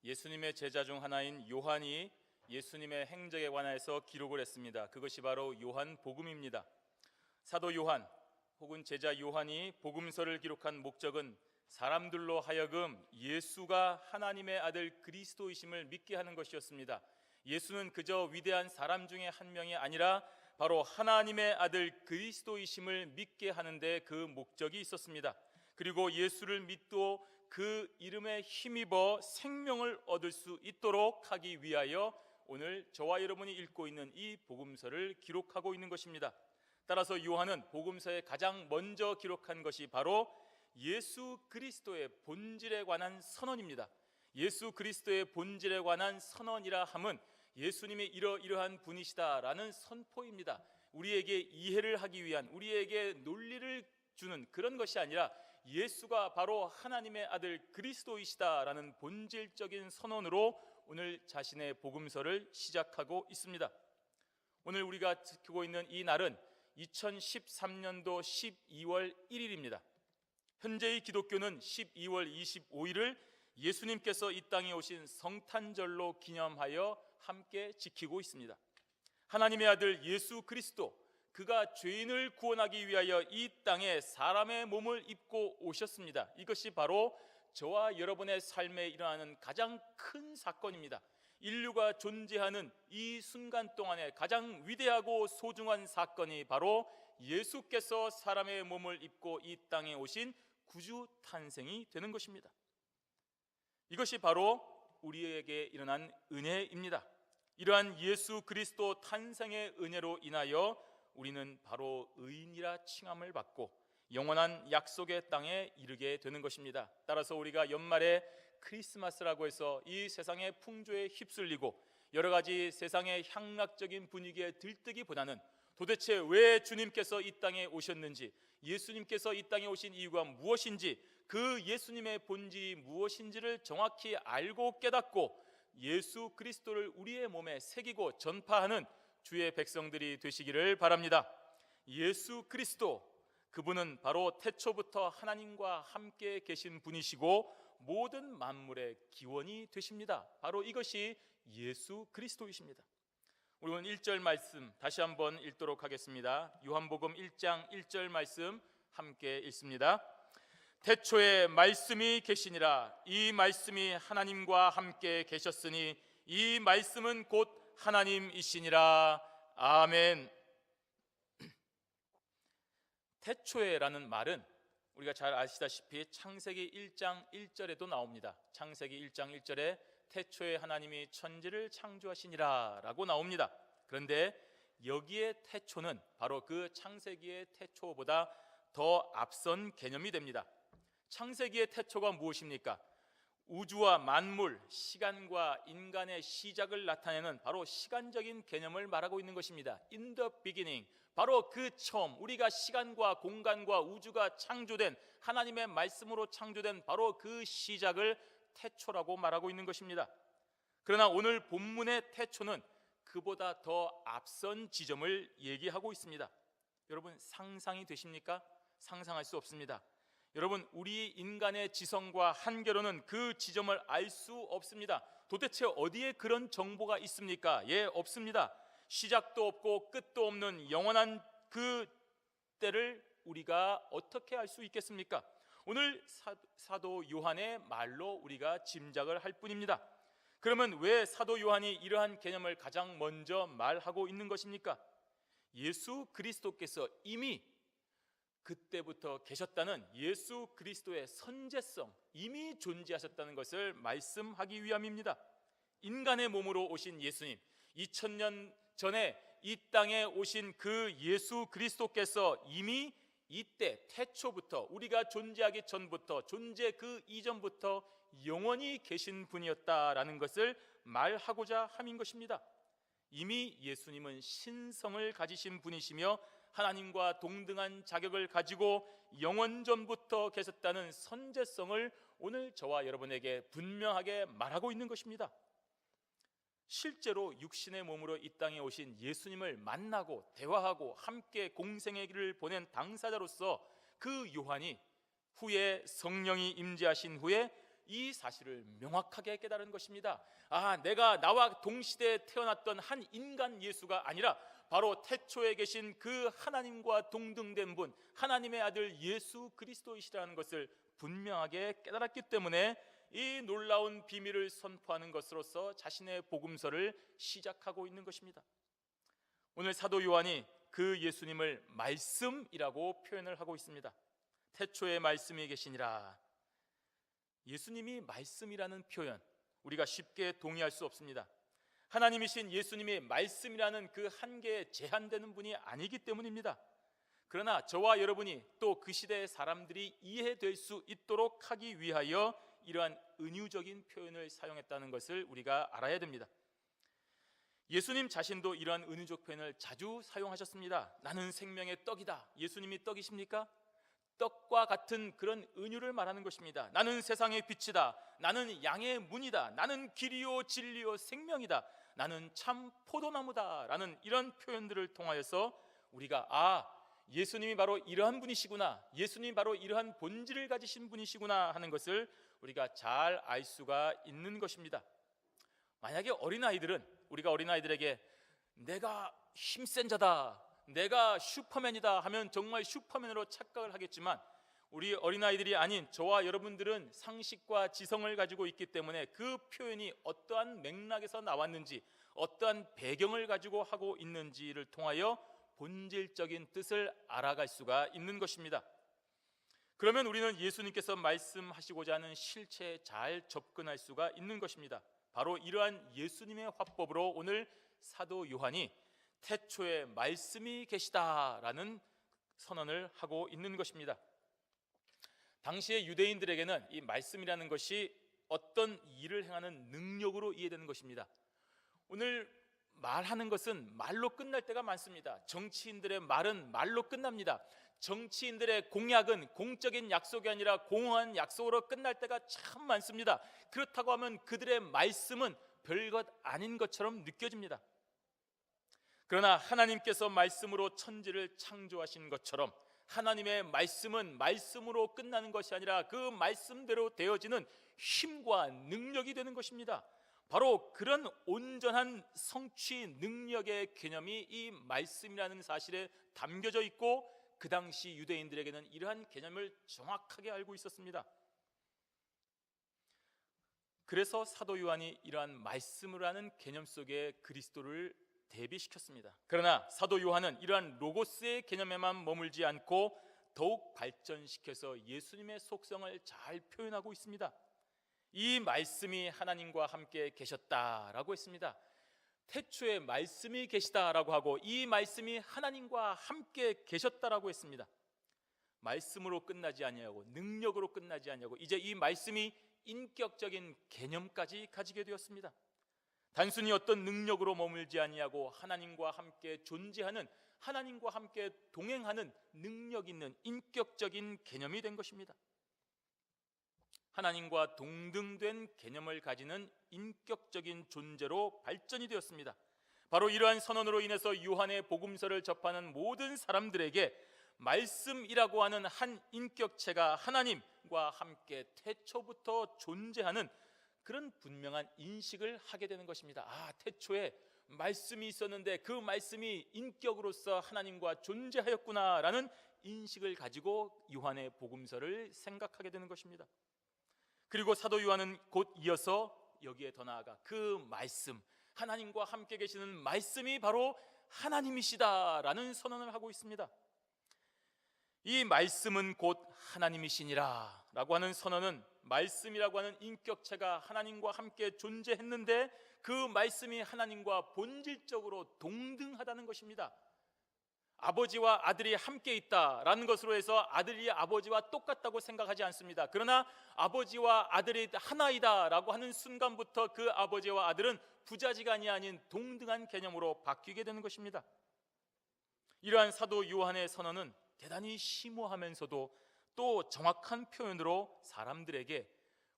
예수님의 제자 중 하나인 요한이 예수님의 행적에 관해서 기록을 했습니다. 그것이 바로 요한복음입니다. 사도 요한 혹은 제자 요한이 복음서를 기록한 목적은 사람들로 하여금 예수가 하나님의 아들 그리스도이심을 믿게 하는 것이었습니다. 예수는 그저 위대한 사람 중에 한 명이 아니라 바로 하나님의 아들 그리스도이심을 믿게 하는데 그 목적이 있었습니다. 그리고 예수를 믿고 그 이름에 힘입어 생명을 얻을 수 있도록 하기 위하여 오늘 저와 여러분이 읽고 있는 이 복음서를 기록하고 있는 것입니다. 따라서 요한은 복음서에 가장 먼저 기록한 것이 바로 예수 그리스도의 본질에 관한 선언입니다. 예수 그리스도의 본질에 관한 선언이라 함은 예수님이 이러이러한 분이시다라는 선포입니다. 우리에게 이해를 하기 위한, 우리에게 논리를 주는 그런 것이 아니라 예수가 바로 하나님의 아들 그리스도이시다라는 본질적인 선언으로 오늘 자신의 복음서를 시작하고 있습니다. 오늘 우리가 지키고 있는 이 날은 2013년도 12월 1일입니다. 현재의 기독교는 12월 25일을 예수님께서 이 땅에 오신 성탄절로 기념하여 함께 지키고 있습니다. 하나님의 아들 예수 그리스도, 그가 죄인을 구원하기 위하여 이 땅에 사람의 몸을 입고 오셨습니다. 이것이 바로 저와 여러분의 삶에 일어나는 가장 큰 사건입니다. 인류가 존재하는 이 순간 동안에 가장 위대하고 소중한 사건이 바로 예수께서 사람의 몸을 입고 이 땅에 오신 구주 탄생이 되는 것입니다. 이것이 바로 우리에게 일어난 은혜입니다. 이러한 예수 그리스도 탄생의 은혜로 인하여 우리는 바로 의인이라 칭함을 받고 영원한 약속의 땅에 이르게 되는 것입니다. 따라서 우리가 연말에 크리스마스라고 해서 이 세상의 풍조에 휩쓸리고 여러 가지 세상의 향락적인 분위기에 들뜨기보다는 도대체 왜 주님께서 이 땅에 오셨는지, 예수님께서 이 땅에 오신 이유가 무엇인지, 그 예수님의 본질이 무엇인지를 정확히 알고 깨닫고 예수 그리스도를 우리의 몸에 새기고 전파하는 주의 백성들이 되시기를 바랍니다. 예수 그리스도, 그분은 바로 태초부터 하나님과 함께 계신 분이시고 모든 만물의 기원이 되십니다. 바로 이것이 예수 그리스도이십니다. 우리 오늘 1절 말씀 다시 한번 읽도록 하겠습니다. 요한복음 1장 1절 말씀 함께 읽습니다. 태초에 말씀이 계시니라. 이 말씀이 하나님과 함께 계셨으니 이 말씀은 곧 하나님이시니라. 아멘. 태초에라는 말은 우리가 잘 아시다시피 창세기 1장 1절에도 나옵니다. 창세기 1장 1절에 태초에 하나님이 천지를 창조하시니라 라고 나옵니다. 그런데 여기에 태초는 바로 그 창세기의 태초보다 더 앞선 개념이 됩니다. 창세기의 태초가 무엇입니까? 우주와 만물, 시간과 인간의 시작을 나타내는 바로 시간적인 개념을 말하고 있는 것입니다. In the beginning, 바로 그 처음, 우리가 시간과 공간과 우주가 창조된, 하나님의 말씀으로 창조된 바로 그 시작을 태초라고 말하고 있는 것입니다. 그러나 오늘 본문의 태초는 그보다 더 앞선 지점을 얘기하고 있습니다. 여러분, 상상이 되십니까? 상상할 수 없습니다. 여러분, 우리 인간의 지성과 한계로는 그 지점을 알 수 없습니다. 도대체 어디에 그런 정보가 있습니까? 예, 없습니다. 시작도 없고 끝도 없는 영원한 그 때를 우리가 어떻게 알 수 있겠습니까? 오늘 사도 요한의 말로 우리가 짐작을 할 뿐입니다. 그러면 왜 사도 요한이 이러한 개념을 가장 먼저 말하고 있는 것입니까? 예수 그리스도께서 이미 그때부터 계셨다는 예수 그리스도의 선제성, 이미 존재하셨다는 것을 말씀하기 위함입니다. 인간의 몸으로 오신 예수님, 2000년 전에 이 땅에 오신 그 예수 그리스도께서 이미 이때 태초부터, 우리가 존재하기 전부터, 존재 그 이전부터 영원히 계신 분이었다라는 것을 말하고자 함인 것입니다. 이미 예수님은 신성을 가지신 분이시며 하나님과 동등한 자격을 가지고 영원전부터 계셨다는 선제성을 오늘 저와 여러분에게 분명하게 말하고 있는 것입니다. 실제로 육신의 몸으로 이 땅에 오신 예수님을 만나고 대화하고 함께 공생의 길을 보낸 당사자로서 그 요한이 후에 성령이 임재하신 후에 이 사실을 명확하게 깨달은 것입니다. 내가 나와 동시대에 태어났던 한 인간 예수가 아니라 바로 태초에 계신 그 하나님과 동등된 분, 하나님의 아들 예수 그리스도이시라는 것을 분명하게 깨달았기 때문에 이 놀라운 비밀을 선포하는 것으로서 자신의 복음서를 시작하고 있는 것입니다. 오늘 사도 요한이 그 예수님을 말씀이라고 표현을 하고 있습니다. 태초에 말씀이 계시니라. 예수님이 말씀이라는 표현, 우리가 쉽게 동의할 수 없습니다. 하나님이신 예수님이 말씀이라는 그 한계에 제한되는 분이 아니기 때문입니다. 그러나 저와 여러분이 또 그 시대의 사람들이 이해될 수 있도록 하기 위하여 이러한 은유적인 표현을 사용했다는 것을 우리가 알아야 됩니다. 예수님 자신도 이러한 은유적 표현을 자주 사용하셨습니다. 나는 생명의 떡이다. 예수님이 떡이십니까? 떡과 같은 그런 은유를 말하는 것입니다. 나는 세상의 빛이다. 나는 양의 문이다. 나는 길이요 진리요 생명이다. 나는 참 포도나무다. 라는 이런 표현들을 통하여서 우리가 예수님이 바로 이러한 분이시구나, 예수님이 바로 이러한 본질을 가지신 분이시구나 하는 것을 우리가 잘 알 수가 있는 것입니다. 만약에 우리가 어린아이들에게 내가 힘센 자다, 내가 슈퍼맨이다 하면 정말 슈퍼맨으로 착각을 하겠지만, 우리 어린아이들이 아닌 저와 여러분들은 상식과 지성을 가지고 있기 때문에 그 표현이 어떠한 맥락에서 나왔는지, 어떠한 배경을 가지고 하고 있는지를 통하여 본질적인 뜻을 알아갈 수가 있는 것입니다. 그러면 우리는 예수님께서 말씀하시고자 하는 실체에 잘 접근할 수가 있는 것입니다. 바로 이러한 예수님의 화법으로 오늘 사도 요한이 태초에 말씀이 계시다라는 선언을 하고 있는 것입니다. 당시의 유대인들에게는 이 말씀이라는 것이 어떤 일을 행하는 능력으로 이해되는 것입니다. 오늘 말하는 것은 말로 끝날 때가 많습니다. 정치인들의 말은 말로 끝납니다. 정치인들의 공약은 공적인 약속이 아니라 공허한 약속으로 끝날 때가 참 많습니다. 그렇다고 하면 그들의 말씀은 별것 아닌 것처럼 느껴집니다. 그러나 하나님께서 말씀으로 천지를 창조하신 것처럼 하나님의 말씀은 말씀으로 끝나는 것이 아니라 그 말씀대로 되어지는 힘과 능력이 되는 것입니다. 바로 그런 온전한 성취 능력의 개념이 이 말씀이라는 사실에 담겨져 있고, 그 당시 유대인들에게는 이러한 개념을 정확하게 알고 있었습니다. 그래서 사도 요한이 이러한 말씀을 하는 개념 속에 그리스도를 대비시켰습니다. 그러나 사도 요한은 이러한 로고스의 개념에만 머물지 않고 더욱 발전시켜서 예수님의 속성을 잘 표현하고 있습니다. 이 말씀이 하나님과 함께 계셨다라고 했습니다. 태초에 말씀이 계시다라고 하고 이 말씀이 하나님과 함께 계셨다라고 했습니다. 말씀으로 끝나지 아니하고 능력으로 끝나지 아니하고 이제 이 말씀이 인격적인 개념까지 가지게 되었습니다. 단순히 어떤 능력으로 머물지 아니하고 하나님과 함께 존재하는, 하나님과 함께 동행하는 능력 있는 인격적인 개념이 된 것입니다. 하나님과 동등된 개념을 가지는 인격적인 존재로 발전이 되었습니다. 바로 이러한 선언으로 인해서 요한의 복음서를 접하는 모든 사람들에게 말씀이라고 하는 한 인격체가 하나님과 함께 태초부터 존재하는 그런 분명한 인식을 하게 되는 것입니다. 태초에 말씀이 있었는데 그 말씀이 인격으로서 하나님과 존재하였구나라는 인식을 가지고 요한의 복음서를 생각하게 되는 것입니다. 그리고 사도 요한은 곧 이어서 여기에 더 나아가 그 말씀, 하나님과 함께 계시는 말씀이 바로 하나님이시다라는 선언을 하고 있습니다. 이 말씀은 곧 하나님이시니라 라고 하는 선언은 말씀이라고 하는 인격체가 하나님과 함께 존재했는데 그 말씀이 하나님과 본질적으로 동등하다는 것입니다. 아버지와 아들이 함께 있다라는 것으로 해서 아들이 아버지와 똑같다고 생각하지 않습니다. 그러나 아버지와 아들이 하나이다라고 하는 순간부터 그 아버지와 아들은 부자지간이 아닌 동등한 개념으로 바뀌게 되는 것입니다. 이러한 사도 요한의 선언은 대단히 심오하면서도 또 정확한 표현으로 사람들에게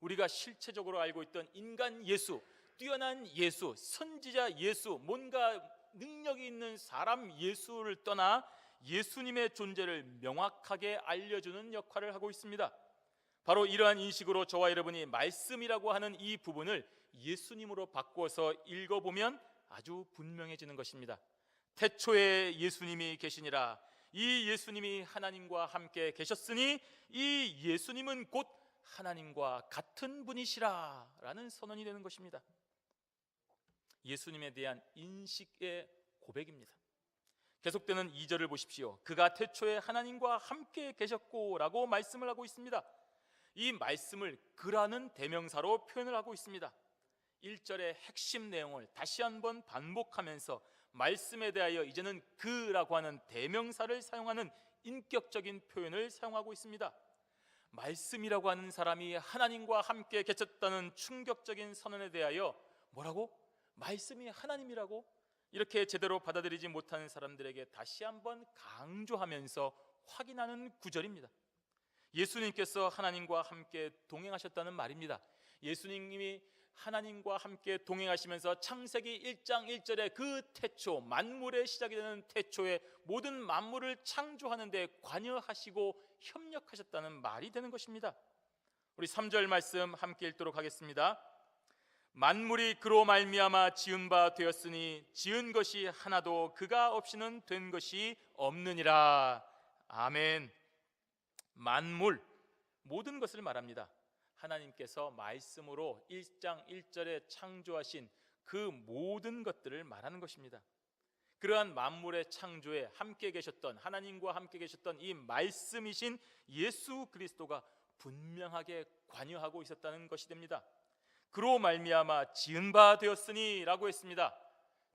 우리가 실체적으로 알고 있던 인간 예수, 뛰어난 예수, 선지자 예수, 뭔가 능력이 있는 사람 예수를 떠나 예수님의 존재를 명확하게 알려주는 역할을 하고 있습니다. 바로 이러한 인식으로 저와 여러분이 말씀이라고 하는 이 부분을 예수님으로 바꾸어서 읽어보면 아주 분명해지는 것입니다. 태초에 예수님이 계시니라. 이 예수님이 하나님과 함께 계셨으니 이 예수님은 곧 하나님과 같은 분이시라 라는 선언이 되는 것입니다. 예수님에 대한 인식의 고백입니다. 계속되는 2절을 보십시오. 그가 태초에 하나님과 함께 계셨고 라고 말씀을 하고 있습니다. 이 말씀을 그라는 대명사로 표현을 하고 있습니다. 1절의 핵심 내용을 다시 한번 반복하면서 말씀에 대하여 이제는 그라고 하는 대명사를 사용하는 인격적인 표현을 사용하고 있습니다. 말씀이라고 하는 사람이 하나님과 함께 계셨다는 충격적인 선언에 대하여 뭐라고? 말씀이 하나님이라고? 이렇게 제대로 받아들이지 못하는 사람들에게 다시 한번 강조하면서 확인하는 구절입니다. 예수님께서 하나님과 함께 동행하셨다는 말입니다. 예수님이 하나님과 함께 동행하시면서 창세기 1장 1절에 그 태초, 만물의 시작이 되는 태초에 모든 만물을 창조하는 데 관여하시고 협력하셨다는 말이 되는 것입니다. 우리 3절 말씀 함께 읽도록 하겠습니다. 만물이 그로 말미암아 지은 바 되었으니 지은 것이 하나도 그가 없이는 된 것이 없느니라. 아멘. 만물, 모든 것을 말합니다. 하나님께서 말씀으로 1장 1절에 창조하신 그 모든 것들을 말하는 것입니다. 그러한 만물의 창조에 함께 계셨던, 하나님과 함께 계셨던 이 말씀이신 예수 그리스도가 분명하게 관여하고 있었다는 것이 됩니다. 그로 말미암아 지은 바 되었으니 라고 했습니다.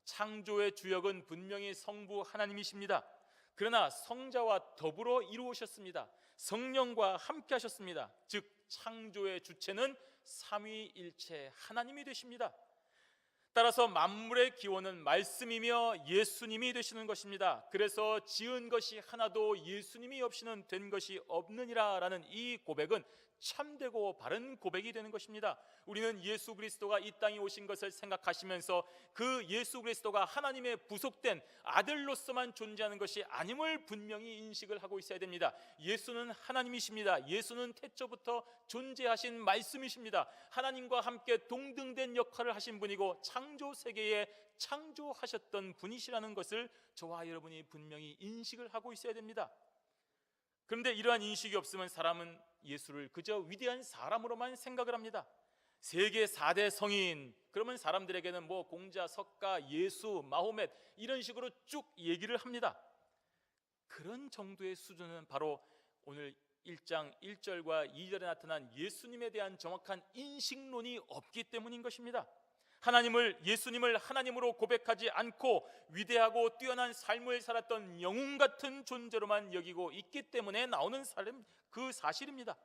창조의 주역은 분명히 성부 하나님이십니다. 그러나 성자와 더불어 이루으셨습니다. 성령과 함께 하셨습니다. 즉 창조의 주체는 삼위일체 하나님이 되십니다. 따라서 만물의 기원은 말씀이며 예수님이 되시는 것입니다. 그래서 지은 것이 하나도 예수님이 없이는 된 것이 없느니라 라는 이 고백은 참되고 바른 고백이 되는 것입니다. 우리는 예수 그리스도가 이 땅에 오신 것을 생각하시면서 그 예수 그리스도가 하나님의 부속된 아들로서만 존재하는 것이 아님을 분명히 인식을 하고 있어야 됩니다. 예수는 하나님이십니다. 예수는 태초부터 존재하신 말씀이십니다. 하나님과 함께 동등된 역할을 하신 분이고 창조 세계에 창조하셨던 분이시라는 것을 저와 여러분이 분명히 인식을 하고 있어야 됩니다. 그런데 이러한 인식이 없으면 사람은 예수를 그저 위대한 사람으로만 생각을 합니다. 세계 4대 성인, 그러면 사람들에게는 뭐 공자, 석가, 예수, 마호멧 이런 식으로 쭉 얘기를 합니다. 그런 정도의 수준은 바로 오늘 1장 1절과 2절에 나타난 예수님에 대한 정확한 인식론이 없기 때문인 것입니다. 예수님을 하나님으로 고백하지 않고 위대하고 뛰어난 삶을 살았던 영웅 같은 존재로만 여기고 있기 때문에 나오는 그 사실입니다.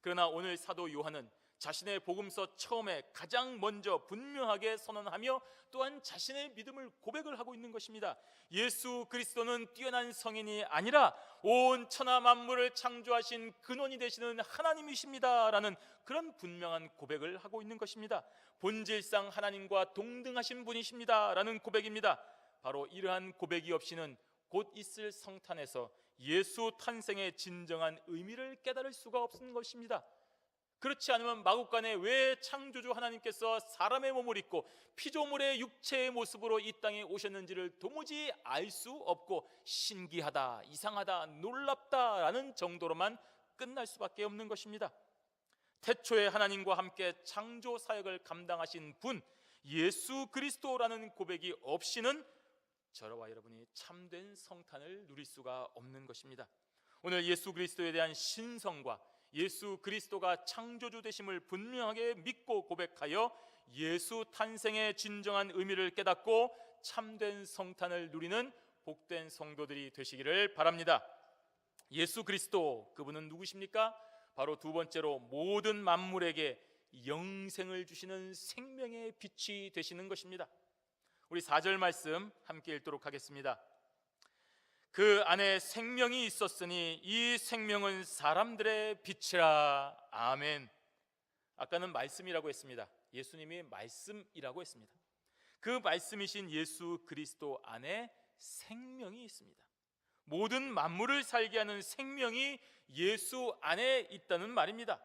그러나 오늘 사도 요한은 자신의 복음서 처음에 가장 먼저 분명하게 선언하며 또한 자신의 믿음을 고백을 하고 있는 것입니다. 예수 그리스도는 뛰어난 성인이 아니라 온 천하 만물을 창조하신 근원이 되시는 하나님이십니다 라는 그런 분명한 고백을 하고 있는 것입니다. 본질상 하나님과 동등하신 분이십니다 라는 고백입니다. 바로 이러한 고백이 없이는 곧 있을 성탄에서 예수 탄생의 진정한 의미를 깨달을 수가 없는 것입니다. 그렇지 않으면 마국간에 왜 창조주 하나님께서 사람의 몸을 입고 피조물의 육체의 모습으로 이 땅에 오셨는지를 도무지 알 수 없고 신기하다, 이상하다, 놀랍다라는 정도로만 끝날 수밖에 없는 것입니다. 태초에 하나님과 함께 창조 사역을 감당하신 분 예수 그리스도라는 고백이 없이는 저와 여러분이 참된 성탄을 누릴 수가 없는 것입니다. 오늘 예수 그리스도에 대한 신성과 예수 그리스도가 창조주 되심을 분명하게 믿고 고백하여 예수 탄생의 진정한 의미를 깨닫고 참된 성탄을 누리는 복된 성도들이 되시기를 바랍니다. 예수 그리스도, 그분은 누구십니까? 바로 두 번째로 모든 만물에게 영생을 주시는 생명의 빛이 되시는 것입니다. 우리 4절 말씀 함께 읽도록 하겠습니다. 그 안에 생명이 있었으니 이 생명은 사람들의 빛이라. 아멘. 아까는 말씀이라고 했습니다. 예수님이 말씀이라고 했습니다. 그 말씀이신 예수 그리스도 안에 생명이 있습니다. 모든 만물을 살게 하는 생명이 예수 안에 있다는 말입니다.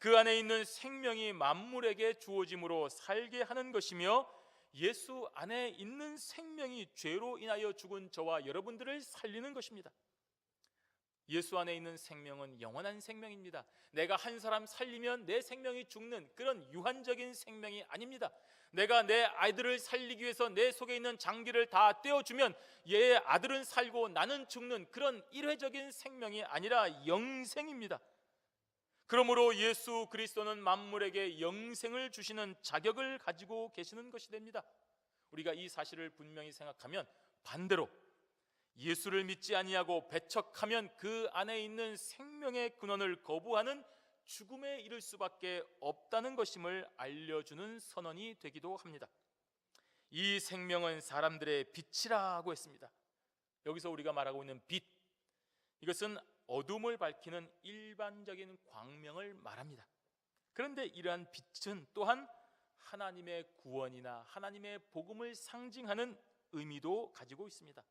그 안에 있는 생명이 만물에게 주어짐으로 살게 하는 것이며, 예수 안에 있는 생명이 죄로 인하여 죽은 저와 여러분들을 살리는 것입니다. 예수 안에 있는 생명은 영원한 생명입니다. 내가 한 사람 살리면 내 생명이 죽는 그런 유한적인 생명이 아닙니다. 내가 내 아이들을 살리기 위해서 내 속에 있는 장기를 다 떼어주면 얘의 아들은 살고 나는 죽는 그런 일회적인 생명이 아니라 영생입니다. 그러므로 예수 그리스도는 만물에게 영생을 주시는 자격을 가지고 계시는 것이 됩니다. 우리가 이 사실을 분명히 생각하면, 반대로 예수를 믿지 아니하고 배척하면 그 안에 있는 생명의 근원을 거부하는 죽음에 이를 수밖에 없다는 것임을 알려주는 선언이 되기도 합니다. 이 생명은 사람들의 빛이라고 했습니다. 여기서 우리가 말하고 있는 빛, 이것은 어둠을 밝히는 일반적인 광명을 말합니다. 그런데 이러한 빛은 또한 하나님의 구원이나 하나님의 복음을 상징하는 의미도 가지고 있습니다.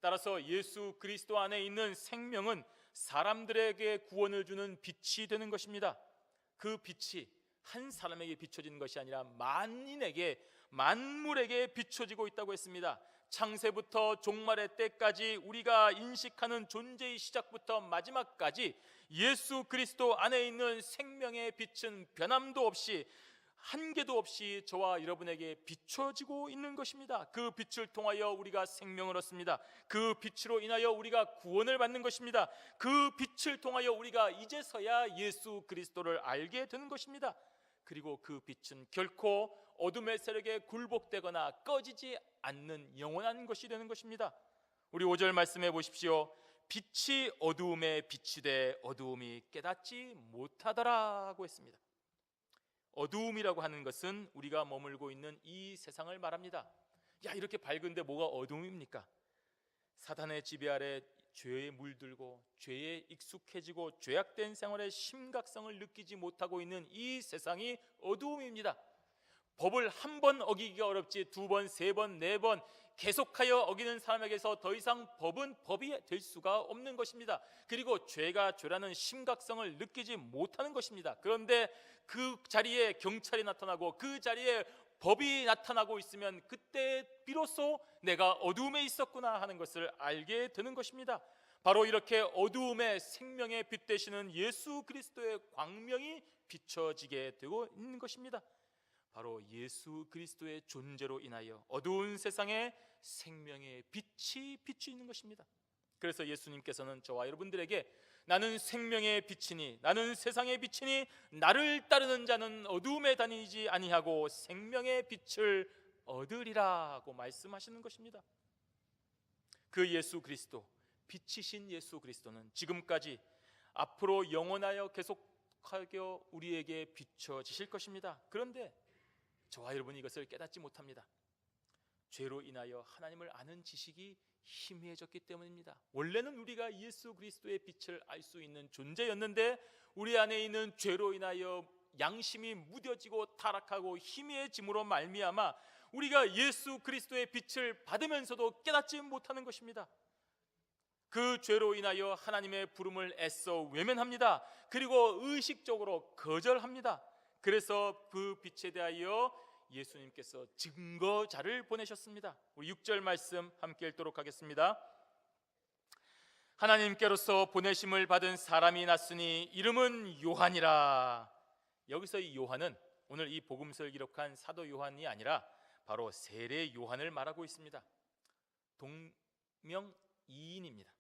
따라서 예수 그리스도 안에 있는 생명은 사람들에게 구원을 주는 빛이 되는 것입니다. 그 빛이 한 사람에게 비춰지는 것이 아니라 만인에게, 만물에게 비춰지고 있다고 했습니다. 창세부터 종말의 때까지 우리가 인식하는 존재의 시작부터 마지막까지 예수 그리스도 안에 있는 생명의 빛은 변함도 없이, 한계도 없이 저와 여러분에게 비춰지고 있는 것입니다. 그 빛을 통하여 우리가 생명을 얻습니다. 그 빛으로 인하여 우리가 구원을 받는 것입니다. 그 빛을 통하여 우리가 이제서야 예수 그리스도를 알게 되는 것입니다. 그리고 그 빛은 결코 어둠의 세력에 굴복되거나 꺼지지 않는 영원한 것이 되는 것입니다. 우리 5절 말씀해 보십시오. 빛이 어두움에 빛이 돼 어두움이 깨닫지 못하더라고 했습니다. 어두움이라고 하는 것은 우리가 머물고 있는 이 세상을 말합니다. 야, 이렇게 밝은데 뭐가 어두움입니까? 사탄의 지배 아래 죄에 물들고 죄에 익숙해지고 죄악된 생활의 심각성을 느끼지 못하고 있는 이 세상이 어두움입니다. 법을 한 번 어기기가 어렵지 두 번, 세 번, 네 번 계속하여 어기는 사람에게서 더 이상 법은 법이 될 수가 없는 것입니다. 그리고 죄가 죄라는 심각성을 느끼지 못하는 것입니다. 그런데 그 자리에 경찰이 나타나고 그 자리에 법이 나타나고 있으면 그때 비로소 내가 어두움에 있었구나 하는 것을 알게 되는 것입니다. 바로 이렇게 어두움에 생명의 빛 되시는 예수 그리스도의 광명이 비춰지게 되고 있는 것입니다. 바로 예수 그리스도의 존재로 인하여 어두운 세상에 생명의 빛이 비추는 것입니다. 그래서 예수님께서는 저와 여러분들에게 나는 생명의 빛이니 나는 세상의 빛이니 나를 따르는 자는 어두움에 다니지 아니하고 생명의 빛을 얻으리라고 말씀하시는 것입니다. 그 예수 그리스도, 빛이신 예수 그리스도는 지금까지 앞으로 영원하여 계속하여 우리에게 비춰지실 것입니다. 그런데 저와 여러분이 이것을 깨닫지 못합니다. 죄로 인하여 하나님을 아는 지식이 희미해졌기 때문입니다. 원래는 우리가 예수 그리스도의 빛을 알 수 있는 존재였는데 우리 안에 있는 죄로 인하여 양심이 무뎌지고 타락하고 희미해짐으로 말미암아 우리가 예수 그리스도의 빛을 받으면서도 깨닫지 못하는 것입니다. 그 죄로 인하여 하나님의 부름을 애써 외면합니다. 그리고 의식적으로 거절합니다. 그래서 그 빛에 대하여 예수님께서 증거자를 보내셨습니다. 우리 6절 말씀 함께 읽도록 하겠습니다. 하나님께로서 보내심을 받은 사람이 났으니 이름은 요한이라. 여기서 이 요한은 오늘 이 복음서를 기록한 사도 요한이 아니라 바로 세례 요한을 말하고 있습니다. 동명이인입니다.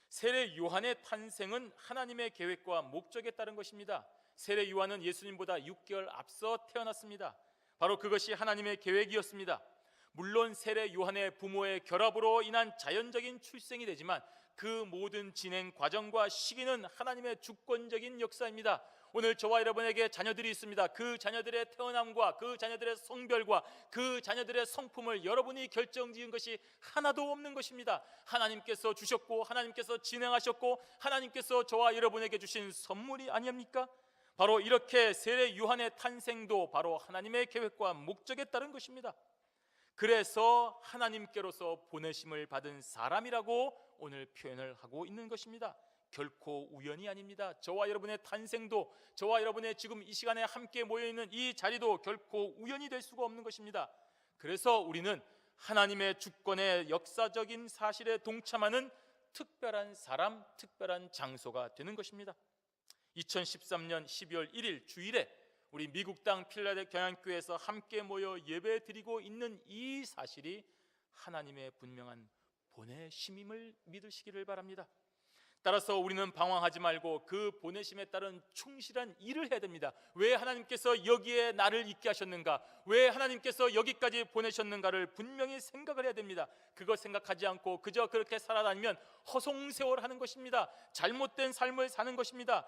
세례 요한의 탄생은 하나님의 계획과 목적에 따른 것입니다. 세례 요한은 예수님보다 6개월 앞서 태어났습니다. 바로 그것이 하나님의 계획이었습니다. 물론 세례 요한의 부모의 결합으로 인한 자연적인 출생이 되지만 그 모든 진행 과정과 시기는 하나님의 주권적인 역사입니다. 오늘 저와 여러분에게 자녀들이 있습니다. 그 자녀들의 태어남과 그 자녀들의 성별과 그 자녀들의 성품을 여러분이 결정지은 것이 하나도 없는 것입니다. 하나님께서 주셨고 하나님께서 진행하셨고 하나님께서 저와 여러분에게 주신 선물이 아닙니까? 바로 이렇게 세례 요한의 탄생도 바로 하나님의 계획과 목적에 따른 것입니다. 그래서 하나님께로서 보내심을 받은 사람이라고 오늘 표현을 하고 있는 것입니다. 결코 우연이 아닙니다. 저와 여러분의 탄생도, 저와 여러분의 지금 이 시간에 함께 모여있는 이 자리도 결코 우연이 될 수가 없는 것입니다. 그래서 우리는 하나님의 주권의 역사적인 사실에 동참하는 특별한 사람, 특별한 장소가 되는 것입니다. 2013년 12월 1일 주일에 우리 미국 땅 필라델피아 경양교회에서 함께 모여 예배드리고 있는 이 사실이 하나님의 분명한 보내심임을 믿으시기를 바랍니다. 따라서 우리는 방황하지 말고 그 보내심에 따른 충실한 일을 해야 됩니다. 왜 하나님께서 여기에 나를 있게 하셨는가? 왜 하나님께서 여기까지 보내셨는가를 분명히 생각을 해야 됩니다. 그거 생각하지 않고 그저 그렇게 살아다니면 허송세월하는 것입니다. 잘못된 삶을 사는 것입니다.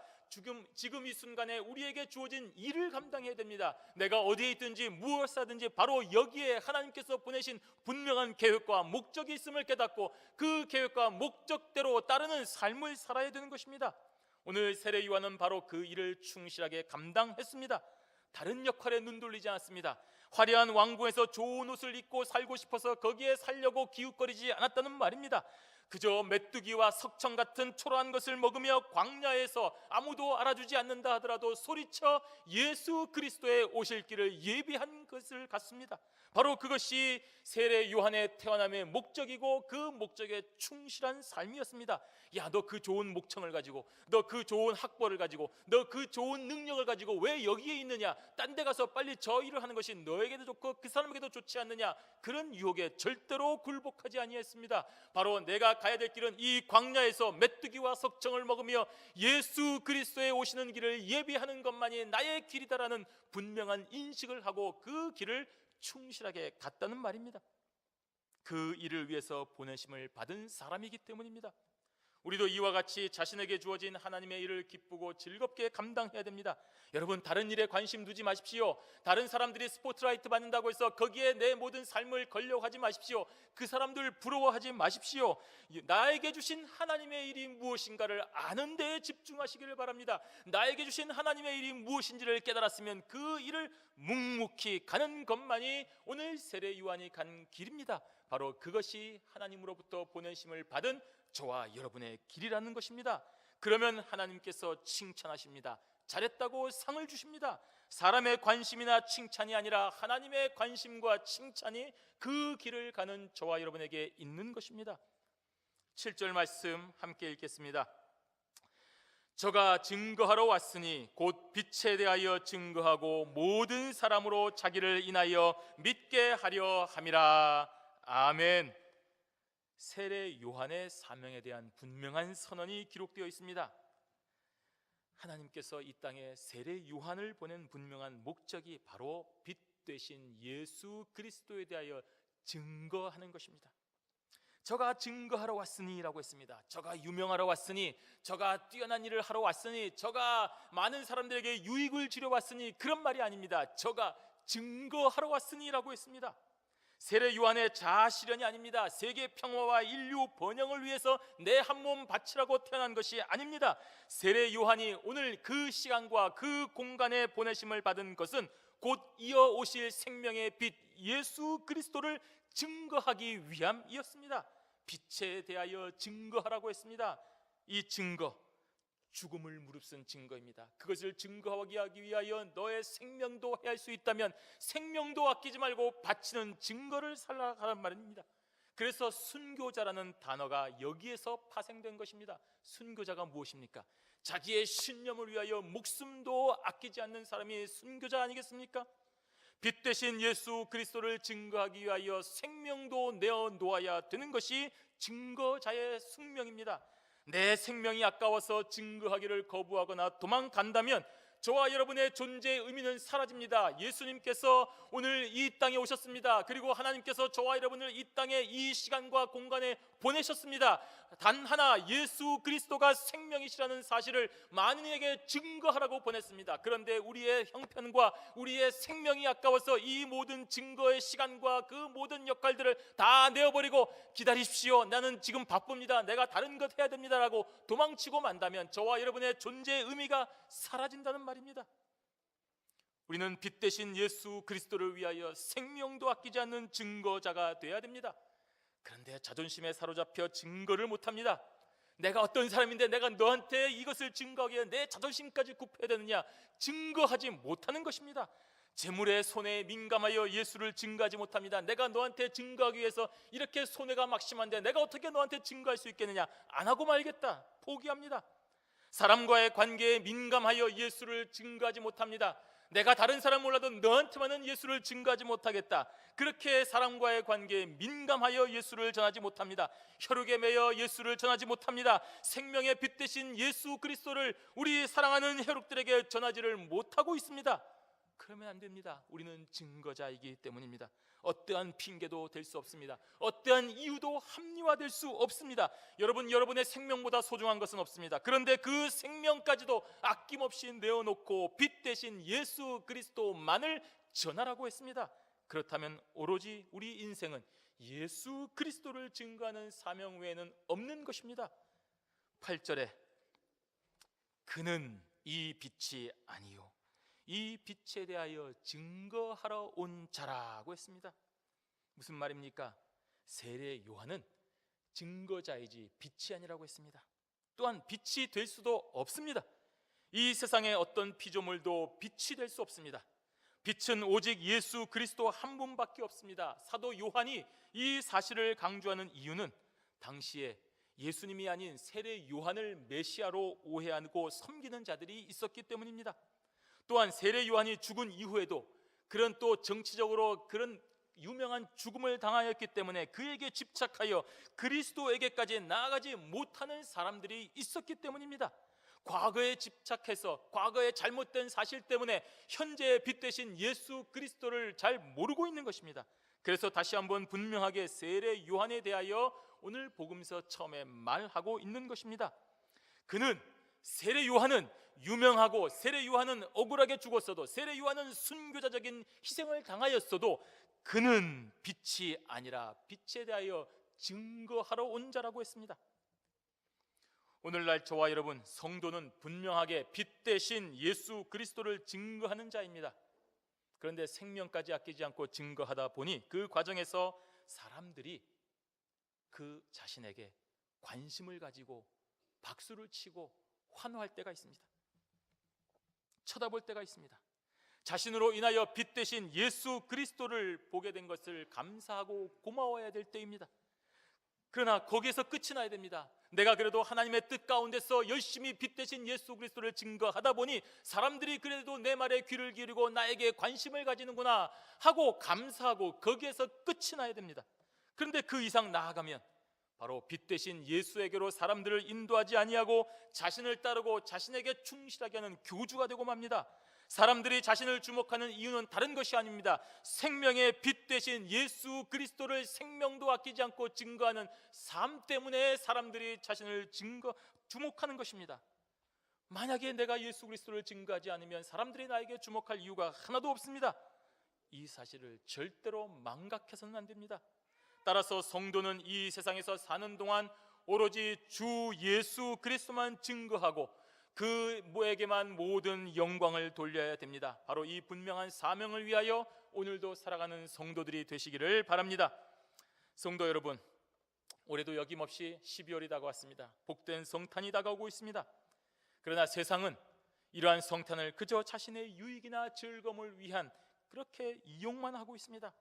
지금 이 순간에 우리에게 주어진 일을 감당해야 됩니다. 내가 어디에 있든지 무엇을 하든지 바로 여기에 하나님께서 보내신 분명한 계획과 목적이 있음을 깨닫고 그 계획과 목적대로 따르는 삶을 살아야 되는 것입니다. 오늘 세례 요한은 바로 그 일을 충실하게 감당했습니다. 다른 역할에 눈 돌리지 않았습니다. 화려한 왕궁에서 좋은 옷을 입고 살고 싶어서 거기에 살려고 기웃거리지 않았다는 말입니다. 그저 메뚜기와 석청 같은 초라한 것을 먹으며 광야에서 아무도 알아주지 않는다 하더라도 소리쳐 예수 그리스도의 오실 길을 예비한 것을 같습니다. 바로 그것이 세례 요한의 태어남의 목적이고 그 목적에 충실한 삶이었습니다. 야, 너 그 좋은 목청을 가지고, 너 그 좋은 학벌을 가지고, 너 그 좋은 능력을 가지고 왜 여기에 있느냐? 딴 데 가서 빨리 저 일을 하는 것이 너에게도 좋고 그 사람에게도 좋지 않느냐? 그런 유혹에 절대로 굴복하지 아니했습니다. 바로 내가 가야 될 길은 이 광야에서 메뚜기와 석청을 먹으며 예수 그리스도의 오시는 길을 예비하는 것만이 나의 길이다라는 분명한 인식을 하고 그 길을 충실하게 갔다는 말입니다. 그 일을 위해서 보내심을 받은 사람이기 때문입니다. 우리도 이와 같이 자신에게 주어진 하나님의 일을 기쁘고 즐겁게 감당해야 됩니다. 여러분, 다른 일에 관심 두지 마십시오. 다른 사람들이 스포트라이트 받는다고 해서 거기에 내 모든 삶을 걸려고 하지 마십시오. 그 사람들 부러워하지 마십시오. 나에게 주신 하나님의 일이 무엇인가를 아는 데에 집중하시기를 바랍니다. 나에게 주신 하나님의 일이 무엇인지를 깨달았으면 그 일을 묵묵히 가는 것만이 오늘 세례 요한이 간 길입니다. 바로 그것이 하나님으로부터 보내심을 받은 저와 여러분의 길이라는 것입니다. 그러면 하나님께서 칭찬하십니다. 잘했다고 상을 주십니다. 사람의 관심이나 칭찬이 아니라 하나님의 관심과 칭찬이 그 길을 가는 저와 여러분에게 있는 것입니다. 7절 말씀 함께 읽겠습니다. 저가 증거하러 왔으니 곧 빛에 대하여 증거하고 모든 사람으로 자기를 인하여 믿게 하려 함이라. 아멘. 세례 요한의 사명에 대한 분명한 선언이 기록되어 있습니다. 하나님께서 이 땅에 세례 요한을 보낸 분명한 목적이 바로 빛 되신 예수 그리스도에 대하여 증거하는 것입니다. 저가 증거하러 왔으니 라고 했습니다. 저가 유명하러 왔으니, 저가 뛰어난 일을 하러 왔으니, 저가 많은 사람들에게 유익을 주려 왔으니, 그런 말이 아닙니다. 저가 증거하러 왔으니 라고 했습니다. 세례 요한의 자아 실현이 아닙니다. 세계 평화와 인류 번영을 위해서 내 한 몸 바치라고 태어난 것이 아닙니다. 세례 요한이 오늘 그 시간과 그 공간에 보내심을 받은 것은 곧 이어 오실 생명의 빛 예수 그리스도를 증거하기 위함이었습니다. 빛에 대하여 증거하라고 했습니다. 이 증거, 죽음을 무릅쓴 증거입니다. 그것을 증거하기 위하여 너의 생명도 해할 수 있다면 생명도 아끼지 말고 바치는 증거를 살아가란 말입니다. 그래서 순교자라는 단어가 여기에서 파생된 것입니다. 순교자가 무엇입니까? 자기의 신념을 위하여 목숨도 아끼지 않는 사람이 순교자 아니겠습니까? 빛 대신 예수 그리스도를 증거하기 위하여 생명도 내어 놓아야 되는 것이 증거자의 숙명입니다. 내 생명이 아까워서 증거하기를 거부하거나 도망간다면 저와 여러분의 존재의 의미는 사라집니다. 예수님께서 오늘 이 땅에 오셨습니다. 그리고 하나님께서 저와 여러분을 이 땅에 이 시간과 공간에 보내셨습니다. 단 하나, 예수 그리스도가 생명이시라는 사실을 만인에게 증거하라고 보냈습니다. 그런데 우리의 형편과 우리의 생명이 아까워서 이 모든 증거의 시간과 그 모든 역할들을 다 내어버리고 기다리십시오, 나는 지금 바쁩니다, 내가 다른 것 해야 됩니다 라고 도망치고 만다면 저와 여러분의 존재의 의미가 사라진다는 말입니다. 우리는 빛 대신 예수 그리스도를 위하여 생명도 아끼지 않는 증거자가 되어야 됩니다. 그런데 자존심에 사로잡혀 증거를 못합니다. 내가 어떤 사람인데 내가 너한테 이것을 증거하기 위해 내 자존심까지 굽혀야 되느냐? 증거하지 못하는 것입니다. 재물의 손해에 민감하여 예수를 증거하지 못합니다. 내가 너한테 증거하기 위해서 이렇게 손해가 막심한데 내가 어떻게 너한테 증거할 수 있겠느냐? 안 하고 말겠다, 포기합니다. 사람과의 관계에 민감하여 예수를 증거하지 못합니다. 내가 다른 사람 몰라도 너한테만은 예수를 증거하지 못하겠다. 그렇게 사람과의 관계에 민감하여 예수를 전하지 못합니다. 혈육에 매여 예수를 전하지 못합니다. 생명의 빛 대신 예수 그리스도를 우리 사랑하는 혈육들에게 전하지를 못하고 있습니다. 그러면 안 됩니다. 우리는 증거자이기 때문입니다. 어떠한 핑계도 될 수 없습니다. 어떠한 이유도 합리화될 수 없습니다. 여러분의 생명보다 소중한 것은 없습니다. 그런데 그 생명까지도 아낌없이 내어놓고 빛 대신 예수 그리스도만을 전하라고 했습니다. 그렇다면 오로지 우리 인생은 예수 그리스도를 증거하는 사명 외에는 없는 것입니다. 8절에 그는 이 빛이 아니요 이 빛에 대하여 증거하러 온 자라고 했습니다. 무슨 말입니까? 세례 요한은 증거자이지 빛이 아니라고 했습니다. 또한 빛이 될 수도 없습니다. 이 세상의 어떤 피조물도 빛이 될 수 없습니다. 빛은 오직 예수 그리스도 한 분밖에 없습니다. 사도 요한이 이 사실을 강조하는 이유는 당시에 예수님이 아닌 세례 요한을 메시아로 오해하고 섬기는 자들이 있었기 때문입니다. 또한 세례 요한이 죽은 이후에도 그런 또 정치적으로 그런 유명한 죽음을 당하였기 때문에 그에게 집착하여 그리스도에게까지 나아가지 못하는 사람들이 있었기 때문입니다. 과거에 집착해서 과거의 잘못된 사실 때문에 현재의 빛 대신 예수 그리스도를 잘 모르고 있는 것입니다. 그래서 다시 한번 분명하게 세례 요한에 대하여 오늘 복음서 처음에 말하고 있는 것입니다. 그는 세례 요한은 유명하고 세례 요한은 억울하게 죽었어도 세례 요한은 순교자적인 희생을 당하였어도 그는 빛이 아니라 빛에 대하여 증거하러 온 자라고 했습니다. 오늘날 저와 여러분 성도는 분명하게 빛 대신 예수 그리스도를 증거하는 자입니다. 그런데 생명까지 아끼지 않고 증거하다 보니 그 과정에서 사람들이 그 자신에게 관심을 가지고 박수를 치고 환호할 때가 있습니다. 쳐다볼 때가 있습니다. 자신으로 인하여 빛 대신 예수 그리스도를 보게 된 것을 감사하고 고마워해야 될 때입니다. 그러나 거기에서 끝이 나야 됩니다. 내가 그래도 하나님의 뜻 가운데서 열심히 빛 대신 예수 그리스도를 증거하다 보니 사람들이 그래도 내 말에 귀를 기울이고 나에게 관심을 가지는구나 하고 감사하고 거기에서 끝이 나야 됩니다. 그런데 그 이상 나아가면 바로 빛 대신 예수에게로 사람들을 인도하지 아니하고 자신을 따르고 자신에게 충실하게 하는 교주가 되고 맙니다. 사람들이 자신을 주목하는 이유는 다른 것이 아닙니다. 생명의 빛 대신 예수 그리스도를 생명도 아끼지 않고 증거하는 삶 때문에 사람들이 자신을 주목하는 것입니다. 만약에 내가 예수 그리스도를 증거하지 않으면 사람들이 나에게 주목할 이유가 하나도 없습니다. 이 사실을 절대로 망각해서는 안 됩니다. 따라서 성도는 이 세상에서 사는 동안 오로지 주 예수 그리스도만 증거하고 그에게만 모든 영광을 돌려야 됩니다. 바로 이 분명한 사명을 위하여 오늘도 살아가는 성도들이 되시기를 바랍니다. 성도 여러분, 올해도 여김없이 12월이 다가왔습니다. 복된 성탄이 다가오고 있습니다. 그러나 세상은 이러한 성탄을 그저 자신의 유익이나 즐거움을 위한 그렇게 이용만 하고 있습니다.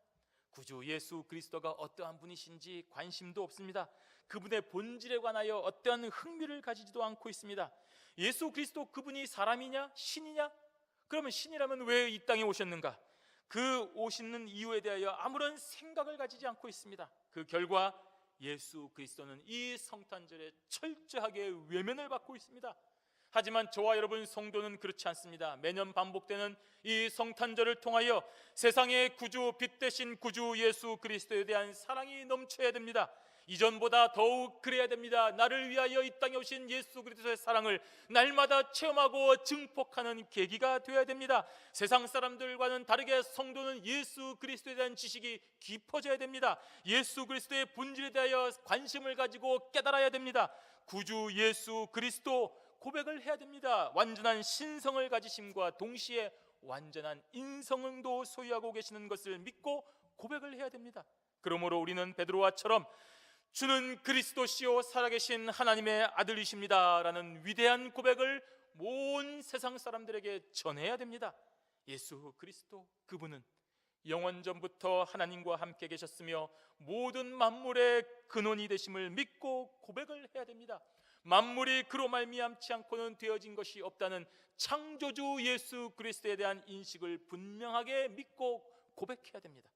구주 예수 그리스도가 어떠한 분이신지 관심도 없습니다. 그분의 본질에 관하여 어떠한 흥미를 가지지도 않고 있습니다. 예수 그리스도 그분이 사람이냐 신이냐? 그러면 신이라면 왜 이 땅에 오셨는가? 그 오시는 이유에 대하여 아무런 생각을 가지지 않고 있습니다. 그 결과 예수 그리스도는 이 성탄절에 철저하게 외면을 받고 있습니다. 하지만 저와 여러분 성도는 그렇지 않습니다. 매년 반복되는 이 성탄절을 통하여 세상의 구주 빛 대신 구주 예수 그리스도에 대한 사랑이 넘쳐야 됩니다. 이전보다 더욱 그래야 됩니다. 나를 위하여 이 땅에 오신 예수 그리스도의 사랑을 날마다 체험하고 증폭하는 계기가 되어야 됩니다. 세상 사람들과는 다르게 성도는 예수 그리스도에 대한 지식이 깊어져야 됩니다. 예수 그리스도의 본질에 대하여 관심을 가지고 깨달아야 됩니다. 구주 예수 그리스도 고백을 해야 됩니다. 완전한 신성을 가지심과 동시에 완전한 인성도 소유하고 계시는 것을 믿고 고백을 해야 됩니다. 그러므로 우리는 베드로와처럼 주는 그리스도시요 살아계신 하나님의 아들이십니다 라는 위대한 고백을 온 세상 사람들에게 전해야 됩니다. 예수 그리스도, 그분은 영원전부터 하나님과 함께 계셨으며 모든 만물의 근원이 되심을 믿고 고백을 해야 됩니다. 만물이 그로 말미암지 않고는 되어진 것이 없다는 창조주 예수 그리스도에 대한 인식을 분명하게 믿고 고백해야 됩니다.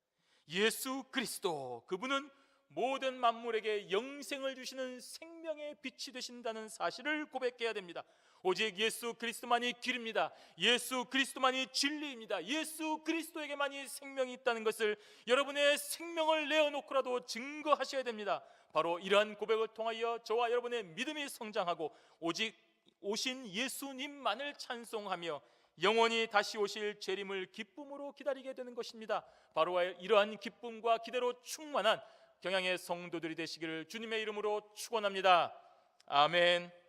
예수 그리스도, 그분은 모든 만물에게 영생을 주시는 생명의 빛이 되신다는 사실을 고백해야 됩니다. 오직 예수 그리스도만이 길입니다. 예수 그리스도만이 진리입니다. 예수 그리스도에게만이 생명이 있다는 것을 여러분의 생명을 내어놓고라도 증거하셔야 됩니다. 바로 이러한 고백을 통하여 저와 여러분의 믿음이 성장하고 오직 오신 예수님만을 찬송하며 영원히 다시 오실 재림을 기쁨으로 기다리게 되는 것입니다. 바로 이러한 기쁨과 기대로 충만한 경양의 성도들이 되시기를 주님의 이름으로 축원합니다. 아멘.